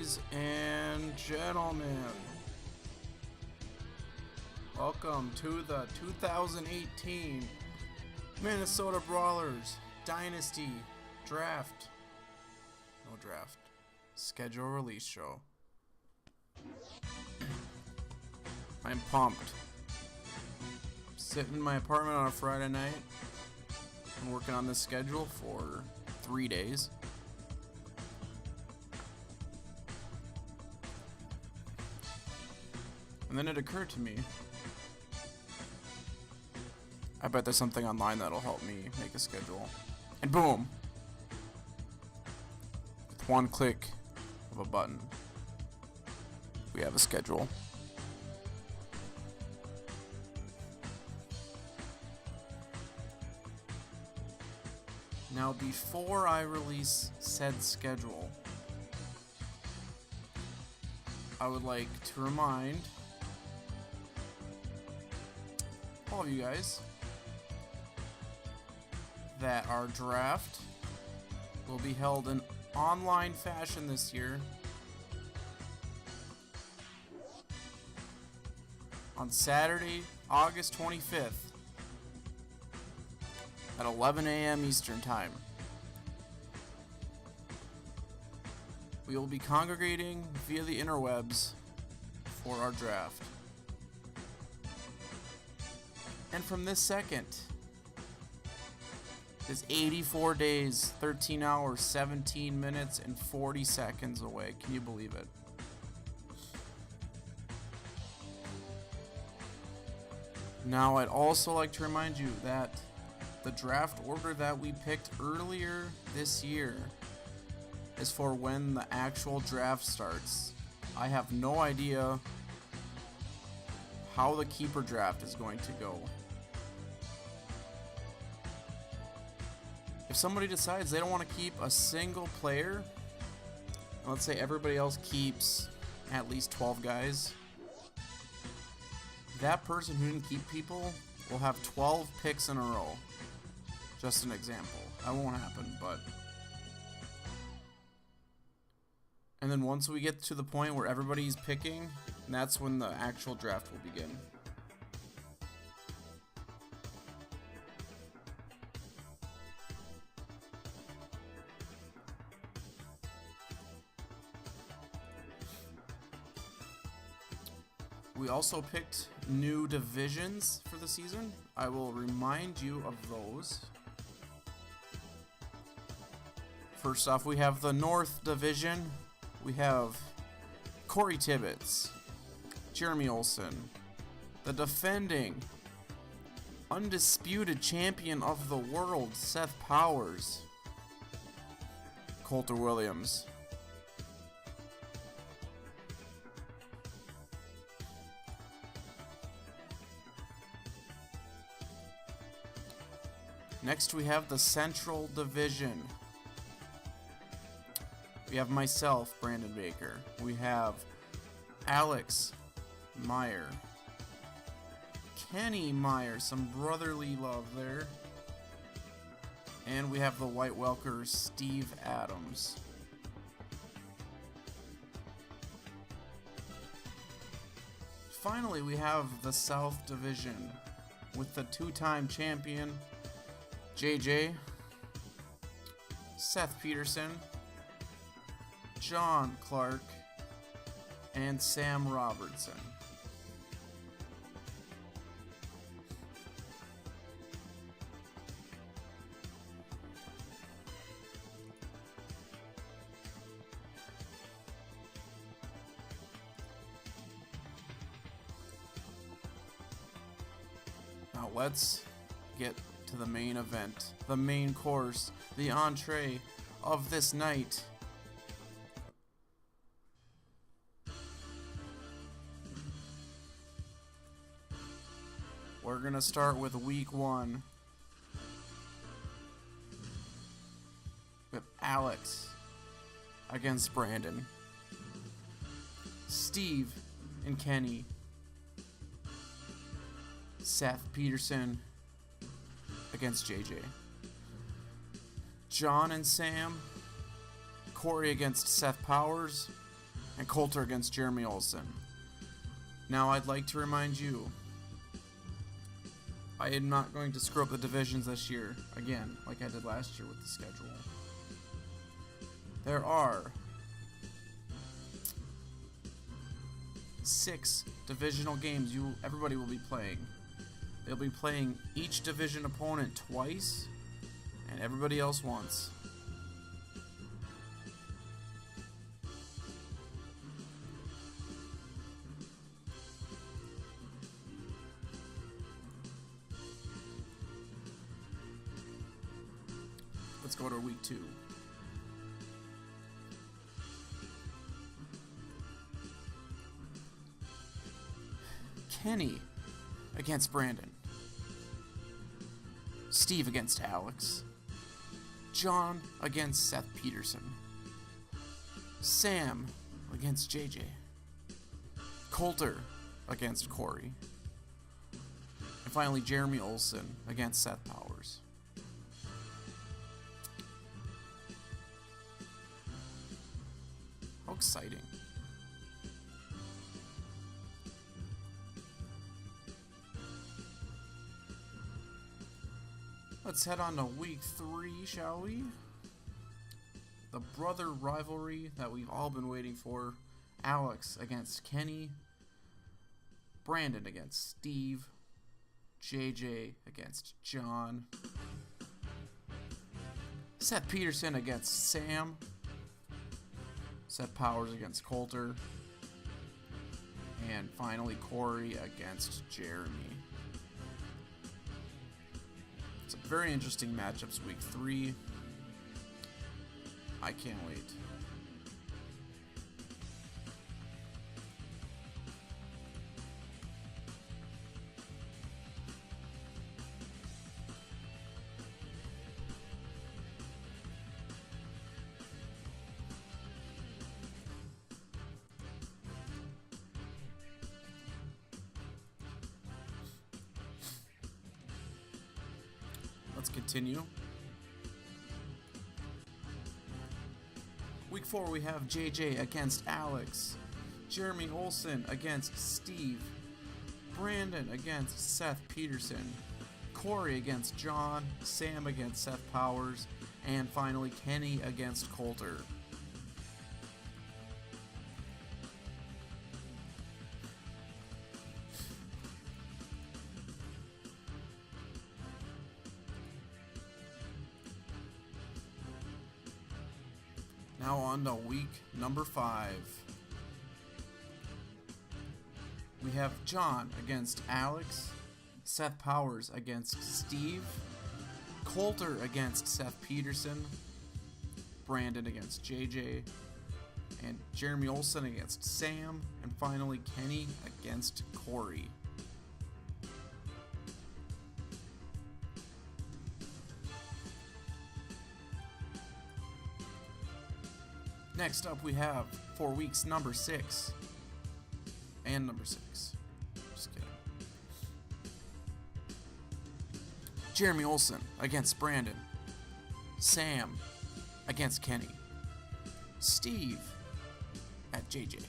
Ladies and gentlemen, welcome to the 2018 Minnesota Brawlers Dynasty Draft. No draft. Schedule release show. I'm pumped. Sitting in my apartment on a Friday night and working on this schedule for 3 days. And then it occurred to me, I bet there's something online that'll help me make a schedule. And boom! With one click of a button, we have a schedule. Now, before I release said schedule, I would like to remind all of you guys that our draft will be held in online fashion this year on Saturday, August 25th at 11 a.m. Eastern Time. We will be congregating via the interwebs for our draft. And from this second, is 84 days, 13 hours, 17 minutes, and 40 seconds away. Can you believe it? Now, I'd also like to remind you that the draft order that we picked earlier this year is for when the actual draft starts. I have no idea how the keeper draft is going to go. If somebody decides they don't want to keep a single player, let's say everybody else keeps at least 12 guys, that person who didn't keep people will have 12 picks in a row. Just an example. That won't happen, but... And then once we get to the point where everybody's picking, that's when the actual draft will begin. We also picked new divisions for the season. I will remind you of those. First off, we have the North Division. We have Corey Tibbetts, Jeremy Olsen, the defending, undisputed champion of the world, Seth Powers, Coulter Williams, next we have the Central Division. We have myself, Brandon Baker. We have Alex Meyer, Kenny Meyer, some brotherly love there. And we have the White Welker, Steve Adams. Finally, we have the South Division with the two-time champion, JJ, Seth Peterson, John Clark, and Sam Robertson. Now let's get to the main event, the main course, the entree of this night. We're gonna start with week 1 with Alex against Brandon, Steve and Kenny, Seth Peterson against JJ, John and Sam, Corey against Seth Powers, and Coulter against Jeremy Olsen. Now, I'd like to remind you, I am not going to screw up the divisions this year, again, like I did last year with the schedule. There are 6 divisional games everybody will be playing. They'll be playing each division opponent twice, and everybody else once. Let's go to week 2. Kenny against Brandon. Steve against Alex. John against Seth Peterson. Sam against JJ. Coulter against Corey. And finally, Jeremy Olsen against Seth Powers. How exciting. Let's head on to week 3, shall we? The brother rivalry that we've all been waiting for. Alex against Kenny. Brandon against Steve. JJ against John. Seth Peterson against Sam. Seth Powers against Coulter. And finally, Corey against Jeremy. It's a very interesting matchups week 3. I can't wait. Let's continue. Week 4, we have JJ against Alex, Jeremy Olsen against Steve, Brandon against Seth Peterson, Corey against John, Sam against Seth Powers, and finally Kenny against Coulter. Now on to week number 5. We have John against Alex, Seth Powers against Steve, Coulter against Seth Peterson, Brandon against JJ, and Jeremy Olsen against Sam, and finally Kenny against Corey. Next up, we have for weeks number 6 and number 6. Just kidding. Jeremy Olsen against Brandon. Sam against Kenny. Steve at JJ.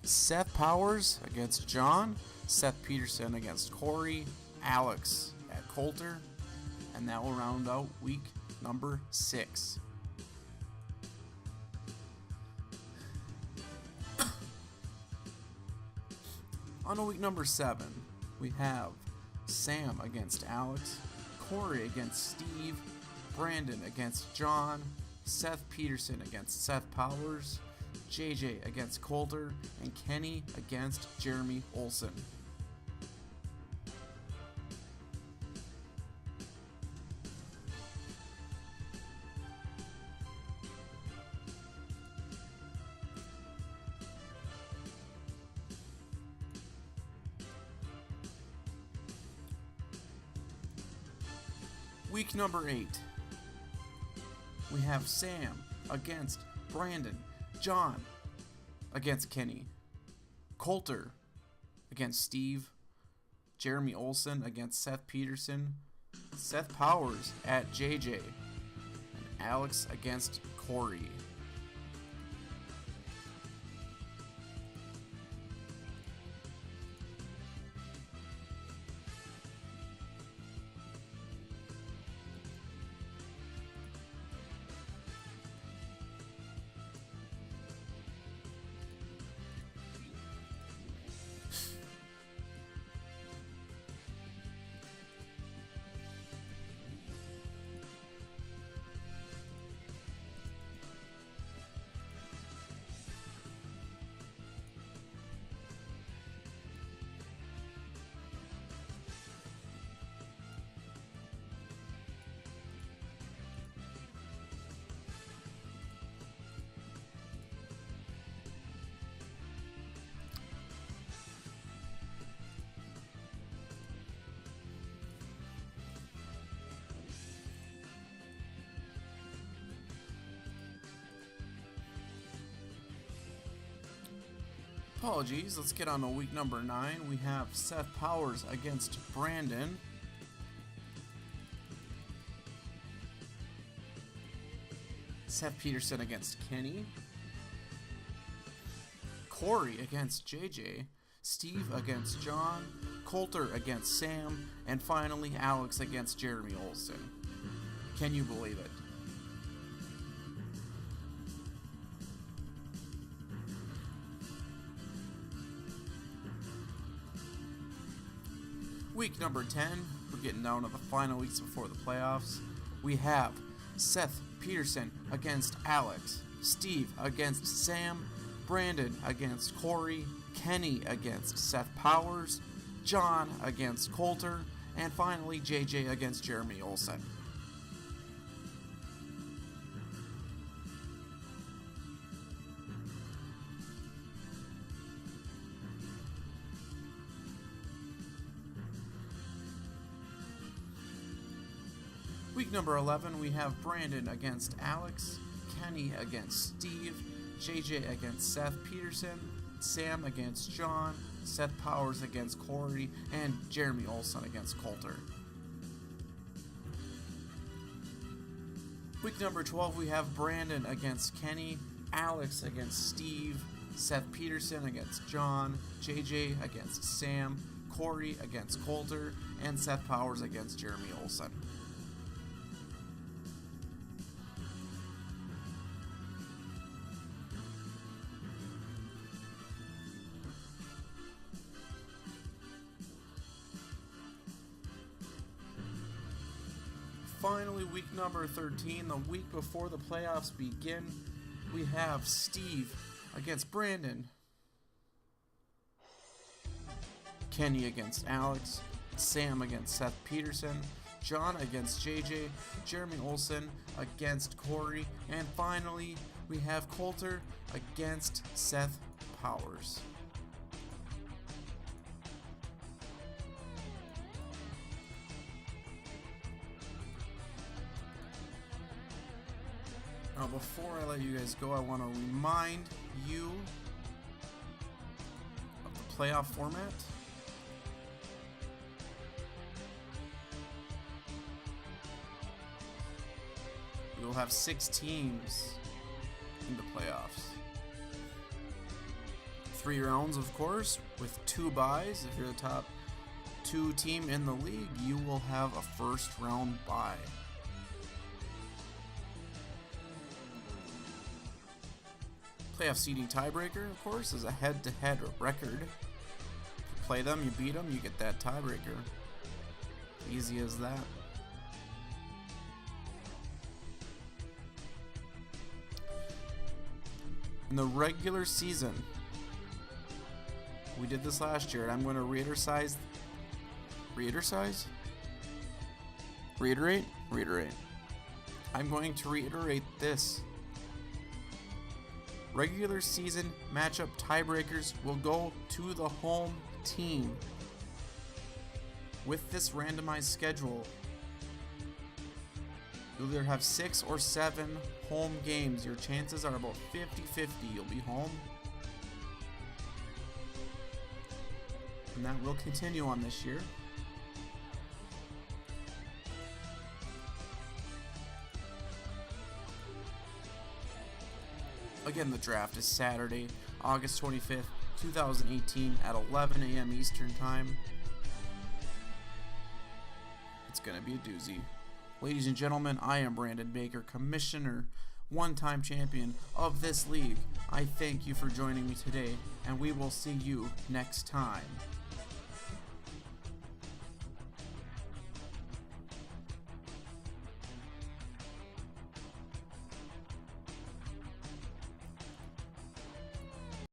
Seth Powers against John. Seth Peterson against Corey. Alex at Coulter. And that will round out week number 6. On to week number 7, we have Sam against Alex, Corey against Steve, Brandon against John, Seth Peterson against Seth Powers, JJ against Coulter, and Kenny against Jeremy Olsen. Week number 8, we have Sam against Brandon, John against Kenny, Coulter against Steve, Jeremy Olsen against Seth Peterson, Seth Powers at JJ, and Alex against Corey. Apologies, let's get on to week number 9. We have Seth Powers against Brandon. Seth Peterson against Kenny. Corey against JJ. Steve against John. Coulter against Sam. And finally, Alex against Jeremy Olsen. Can you believe it? Week number 10, we're getting down to the final weeks before the playoffs. We have Seth Peterson against Alex, Steve against Sam, Brandon against Corey, Kenny against Seth Powers, John against Coulter, and finally JJ against Jeremy Olsen. Week number 11, we have Brandon against Alex, Kenny against Steve, JJ against Seth Peterson, Sam against John, Seth Powers against Corey, and Jeremy Olsen against Coulter. Week number 12, we have Brandon against Kenny, Alex against Steve, Seth Peterson against John, JJ against Sam, Corey against Coulter, and Seth Powers against Jeremy Olsen. Finally, week number 13, the week before the playoffs begin, we have Steve against Brandon, Kenny against Alex, Sam against Seth Peterson, John against JJ, Jeremy Olsen against Corey, and finally, we have Coulter against Seth Powers. Now, before I let you guys go, I want to remind you of the playoff format. We will have 6 teams in the playoffs. 3 rounds, of course, with 2 byes. If you're the top 2 team in the league, you will have a first round bye. Playoff seeding tiebreaker, of course, is a head-to-head record. If you play them, you beat them, you get that tiebreaker. Easy as that. In the regular season, we did this last year, and I'm going to reiterate. I'm going to reiterate this. Regular season matchup tiebreakers will go to the home team. With this randomized schedule, you'll either have 6 or 7 home games. Your chances are about 50-50 you'll be home. And that will continue on this year. Again, the draft is Saturday, August 25th, 2018 at 11 a.m. Eastern Time. It's going to be a doozy. Ladies and gentlemen, I am Brandon Baker, Commissioner, one-time champion of this league. I thank you for joining me today, and we will see you next time.